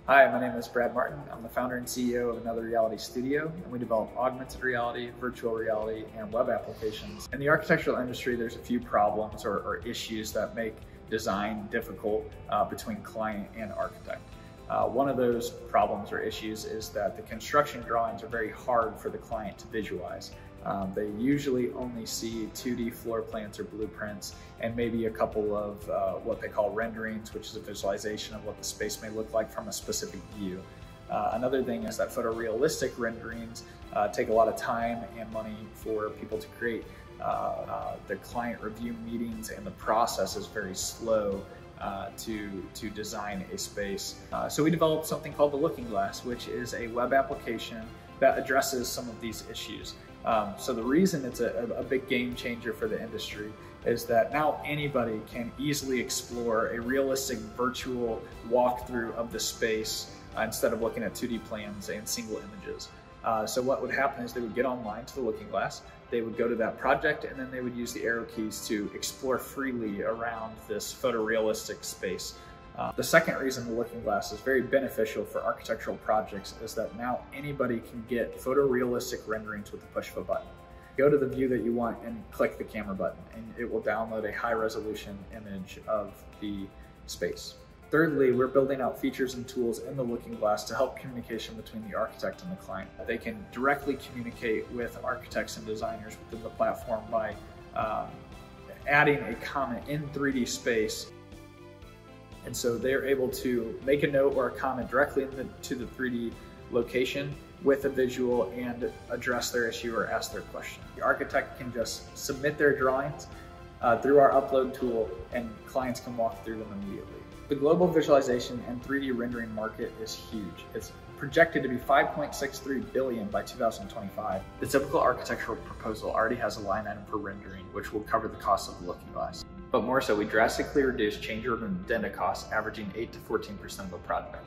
Hi, my name is Brad Martin. I'm the founder and CEO of Another Reality Studio, and we develop augmented reality, virtual reality, and web applications. In the architectural industry, there's a few problems or issues that make design difficult between client and architect. One of those problems or issues is that the construction drawings are very hard for the client to visualize. They usually only see 2D floor plans or blueprints and maybe a couple of what they call renderings, which is a visualization of what the space may look like from a specific view. Another thing is that photorealistic renderings take a lot of time and money for people to create. The client review meetings and the process is very slow to design a space. So we developed something called the Looking Glass, which is a web application that addresses some of these issues. So the reason it's a big game changer for the industry is that now anybody can easily explore a realistic virtual walkthrough of the space instead of looking at 2D plans and single images. So what would happen is they would get online to the Looking Glass, they would go to that project, and then they would use the arrow keys to explore freely around this photorealistic space. The second reason the Looking Glass is very beneficial for architectural projects is that now anybody can get photorealistic renderings with the push of a button. Go to the view that you want and click the camera button, and it will download a high-resolution image of the space. Thirdly, we're building out features and tools in the Looking Glass to help communication between the architect and the client. They can directly communicate with architects and designers within the platform by adding a comment in 3D space. And so they're able to make a note or a comment directly to the 3D location with a visual and address their issue or ask their question. The architect can just submit their drawings through our upload tool, and clients can walk through them immediately. The global visualization and 3D rendering market is huge. It's projected to be $5.63 billion by 2025. The typical architectural proposal already has a line item for rendering, which will cover the cost of the Looking Glass. But more so, we drastically reduce change order and addenda costs, averaging 8 to 14% of the project.